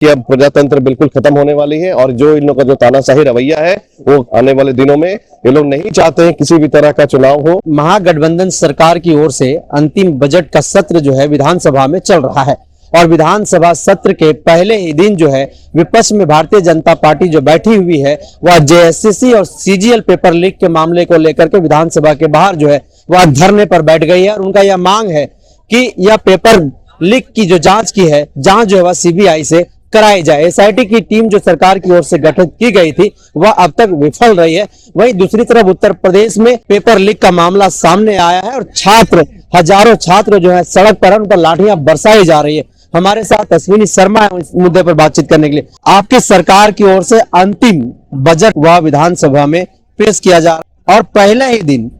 कि अब प्रजातंत्र बिल्कुल खत्म होने वाली है और जो इन लोगों का जो तानाशाही रवैया है वो आने वाले दिनों में ये लोग नहीं चाहते हैं किसी भी तरह का चुनाव हो। महागठबंधन सरकार की ओर से अंतिम बजट का सत्र जो है विधानसभा में चल रहा है और विधानसभा सत्र के पहले ही दिन जो है विपक्ष में भारतीय जनता पार्टी जो बैठी हुई है वह जेएसएससी और सीजीएल पेपर लीक के मामले को लेकर के विधानसभा के बाहर जो है वह धरने पर बैठ गई है और उनका यह मांग है कि यह पेपर लीक की जो जांच की है जांच जो है वह सीबीआई से कराई जाए। एसआईटी की टीम जो सरकार की ओर से गठित की गई थी वह अब तक विफल रही है। वहीं दूसरी तरफ उत्तर प्रदेश में पेपर लीक का मामला सामने आया है और हजारों छात्र जो है सड़क पर उन पर लाठियां बरसाई जा रही है। हमारे साथ अश्विनी शर्मा है इस मुद्दे पर बातचीत करने के लिए। आपकी सरकार की ओर से अंतिम बजट वह विधानसभा में पेश किया जा रहा है और पहले ही दिन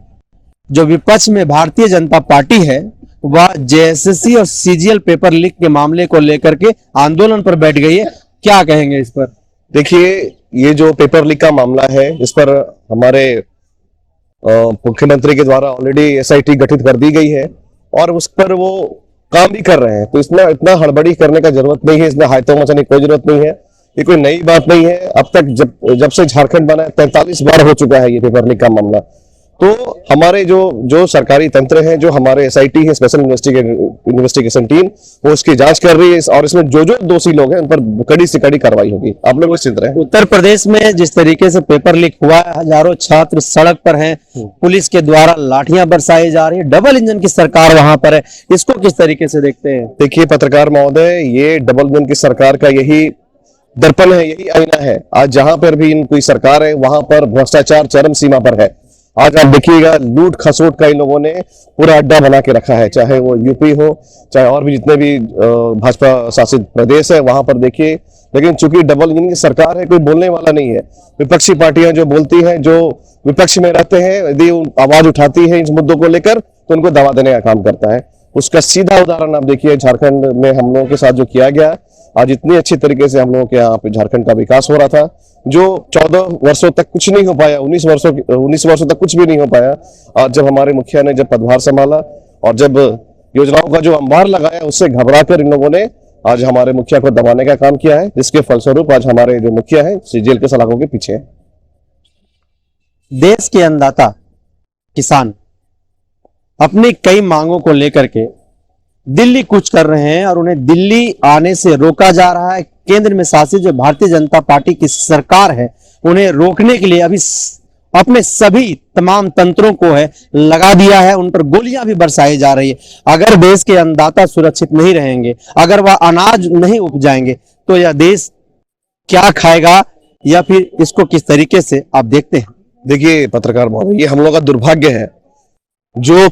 जो विपक्ष में भारतीय जनता पार्टी है वह जेएसएससी और सीजीएल पेपर लीक के मामले को लेकर के आंदोलन पर बैठ गई है। क्या कहेंगे इस पर? देखिए, ये जो पेपर लीक का मामला है इस पर हमारे मुख्यमंत्री के द्वारा ऑलरेडी एसआईटी गठित कर दी गई है और उस पर वो काम भी कर रहे हैं, तो इसमें इतना हड़बड़ी करने का जरूरत नहीं है, इसमें हायतो मचाने की कोई जरूरत नहीं है। ये कोई नई बात नहीं है। अब तक जब से झारखंड बना है 43 बार हो चुका है ये पेपर लीक का मामला। तो हमारे जो सरकारी तंत्र है, जो हमारे एसआईटी है, स्पेशल इन्वेस्टिगेशन टीम, वो उसकी जांच कर रही है और इसमें जो दोषी लोग हैं उन पर कड़ी से कड़ी कार्रवाई होगी। आप लोग निश्चिंत रहें। उत्तर प्रदेश में जिस तरीके से पेपर लीक हुआ है, हजारों छात्र सड़क पर हैं, पुलिस के द्वारा लाठियां बरसाई जा रही है, डबल इंजन की सरकार वहां पर है, इसको किस तरीके से देखते हैं? देखिए पत्रकार महोदय, ये डबल इंजन की सरकार का यही दर्पण है, यही आईना है। आज जहां पर भी इनकी सरकार है वहां पर भ्रष्टाचार चरम सीमा पर है। आज आप देखिएगा लूट खसोट का इन लोगों ने पूरा अड्डा बना के रखा है, चाहे वो यूपी हो, चाहे और भी जितने भी भाजपा शासित प्रदेश है वहां पर देखिए। लेकिन चूंकि डबल इंजन की सरकार है, कोई बोलने वाला नहीं है। विपक्षी पार्टियां जो बोलती हैं, जो विपक्ष में रहते हैं, यदि आवाज उठाती है इस मुद्दों को लेकर तो उनको दबा देने का काम करता है। उसका सीधा उदाहरण आप देखिए झारखंड में हम लोगों के साथ जो किया गया। आज इतनी अच्छी तरीके से हम लोगों के यहाँ पे झारखंड का विकास हो रहा था, जो 14 वर्षों तक कुछ नहीं हो पाया, 19 वर्षों तक कुछ भी नहीं हो पाया। और जब हमारे मुखिया ने जब पदभार संभाला और जब योजनाओं का जो अंबार लगाया, उससे घबराकर इन लोगों ने आज हमारे मुखिया को दबाने का काम किया है, जिसके फलस्वरूप आज हमारे जो मुखिया है सीजीएल के सलाखों के पीछे है। देश के अन्नदाता किसान अपनी कई मांगों को लेकर के दिल्ली कूच कर रहे हैं और उन्हें दिल्ली आने से रोका जा रहा है। केंद्र में शासित जो भारतीय जनता पार्टी की सरकार है उन्हें रोकने के लिए अभी अपने सभी तमाम तंत्रों को है लगा दिया है, उन पर गोलियां भी बरसाई जा रही है। अगर देश के अन्नदाता सुरक्षित नहीं रहेंगे, अगर वह अनाज नहीं उपजाएंगे तो यह देश क्या खाएगा या फिर इसको किस तरीके से आप देखते हैं? देखिए पत्रकार महोदय, ये हम लोग का दुर्भाग्य है। जो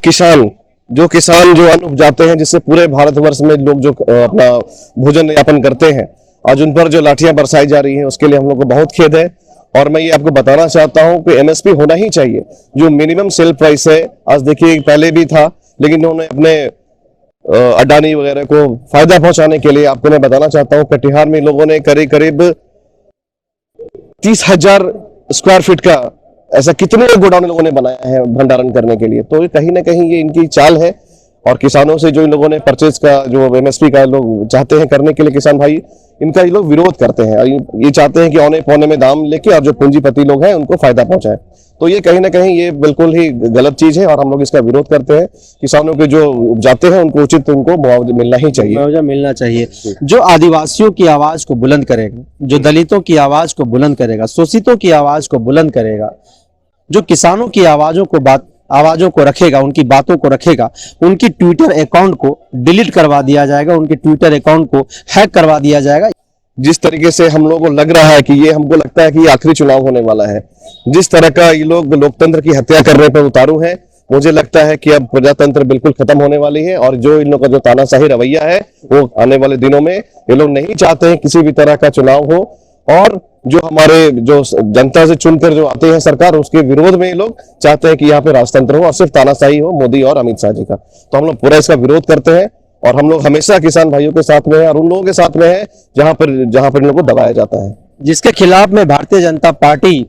किसान जो अन्न उपजाते हैं, जिससे पूरे भारतवर्ष में लोग जो अपना भोजन यापन करते हैं, आज उन पर जो लाठियां बरसाई जा रही हैं, उसके लिए हम लोग को बहुत खेद है। और मैं ये आपको बताना चाहता हूं कि एमएसपी होना ही चाहिए, जो मिनिमम सेल प्राइस है। आज देखिए पहले भी था, लेकिन उन्होंने अपने अडानी वगैरह को फायदा पहुंचाने के लिए, आपको मैं बताना चाहता हूं कटिहार में लोगों ने करीब 30,000 स्क्वायर फीट का ऐसा कितने गोडाउन लोगों ने बनाया है भंडारण करने के लिए। तो कहीं ना कहीं ये इनकी चाल है और किसानों से जो इन लोगों ने परचेज का जो एमएसपी का लोग चाहते हैं करने के लिए, किसान भाई इनका ये लोग विरोध करते हैं। ये चाहते हैं कि औने पौने में दाम लेके और जो पूंजीपति लोग हैं उनको फायदा पहुंचाए। तो ये कहीं ना कहीं ये बिल्कुल ही गलत चीज है और हम लोग इसका विरोध करते हैं। किसानों के जो उपजाते हैं उनको उचित उनको मुआवजा मिलना ही चाहिए, मुआवजा मिलना चाहिए। जो आदिवासियों की आवाज को बुलंद करेगा, जो दलितों की आवाज को बुलंद करेगा, शोषितों की आवाज को बुलंद करेगा, जो किसानों की आवाजों को रखेगा, उनकी बातों को रखेगा, उनकी ट्विटर अकाउंट को डिलीट करवा दिया जाएगा, उनके ट्विटर अकाउंट को हैक करवा दिया जाएगा। जिस तरीके से हम लोगों को लग रहा है कि ये, हमको लगता है कि ये आखिरी चुनाव होने वाला है, जिस तरह का ये लोग लोकतंत्र की हत्या करने पर उतारू है, मुझे लगता है कि अब प्रजातंत्र बिल्कुल खत्म होने वाली है और जो इन लोगों का जो तानाशाही रवैया है वो आने वाले दिनों में ये लोग नहीं चाहते हैं किसी भी तरह का चुनाव हो। और जो हमारे जो जनता से चुनकर जो आते हैं सरकार, उसके विरोध में ये लोग चाहते हैं कि यहाँ पे राजतंत्र हो और सिर्फ तानाशाही हो मोदी और अमित शाह जी का। तो हम लोग पूरा इसका विरोध करते हैं और हम लोग हमेशा किसान भाइयों के साथ में है और उन लोगों के साथ में है जहां पर इन लोगों को दबाया जाता है, जिसके खिलाफ में भारतीय जनता पार्टी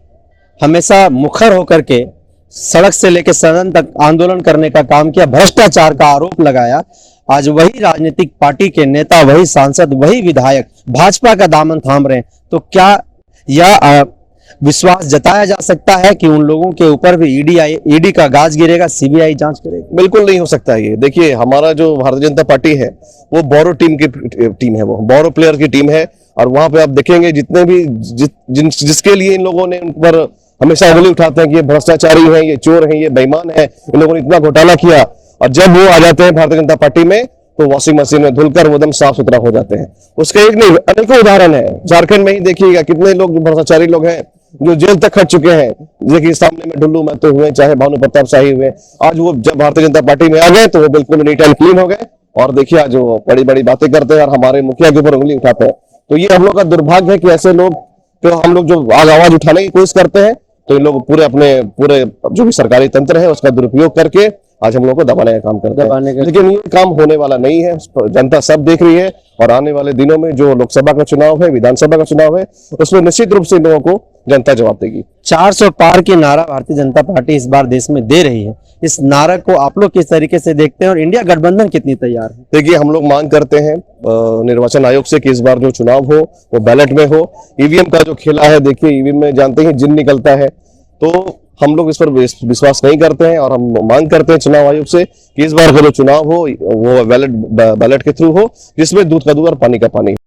हमेशा मुखर होकर के सड़क से लेकर सदन तक आंदोलन करने का काम किया, भ्रष्टाचार का आरोप लगाया। आज वही राजनीतिक पार्टी के नेता, वही सांसद, वही विधायक भाजपा का दामन थाम रहे हैं, तो क्या यह विश्वास जताया जा सकता है कि उन लोगों के ऊपर भी ईडी का गाज गिरेगा, सीबीआई जांच करेगी? बिल्कुल नहीं हो सकता ये। देखिए, हमारा जो भारतीय जनता पार्टी है वो बोरो टीम की टीम है, वो बोरो प्लेयर की टीम है। और वहां पे आप देखेंगे जितने भी जिसके लिए इन लोगों ने उन पर हमेशा उंगली उठाते हैं कि ये भ्रष्टाचारी है, ये चोर है, ये बेईमान है, इन लोगों ने इतना घोटाला किया, और जब वो आ जाते हैं भारतीय जनता पार्टी में तो वॉशिंग मशीन में धुलकर वो एकदम साफ सुथरा हो जाते हैं। उसका एक नहीं अनेकों उदाहरण है। झारखंड में ही देखिएगा कितने लोग भ्रष्टाचारी लोग हैं जो जेल तक खट चुके हैं। देखिए, सामने में डुल्लू महतो हुए, चाहे भानु प्रताप शाही हुए, आज वो जब भारतीय जनता पार्टी में आ गए तो वो बिल्कुल नीट एंड क्लीन हो गए। और देखिए आज वो बड़ी बड़ी बातें करते हैं और हमारे मुखिया के ऊपर उंगली उठाते हैं। तो ये हम लोग का दुर्भाग्य है कि ऐसे लोग, तो हम लोग जो आवाज उठाने की कोशिश करते हैं तो इन लोग पूरे जो भी सरकारी तंत्र है उसका दुरुपयोग करके आज हम लोग को दबाने का काम करते हैं। लेकिन ये काम होने वाला नहीं है, जनता सब देख रही है। और आने वाले दिनों में जो लोकसभा का चुनाव है, विधानसभा का चुनाव है, उसमें निश्चित रूप से इन लोगों को जनता जवाब देगी। 400 पार की नारा भारतीय जनता पार्टी इस बार देश में दे रही है। इस नारा को आप लोग किस तरीके से देखते हैं और इंडिया गठबंधन कितनी तैयार है? देखिए, हम लोग मांग करते हैं निर्वाचन आयोग से कि इस बार जो चुनाव हो वो बैलेट में हो। ईवीएम का जो खेला है, देखिए ईवीएम में जानते हैं जिन निकलता है, तो हम लोग इस पर विश्वास नहीं करते हैं। और हम मांग करते हैं चुनाव आयोग से कि इस बार का जो चुनाव हो वो बैलेट के थ्रू हो, जिसमें दूध का दूध और पानी का पानी।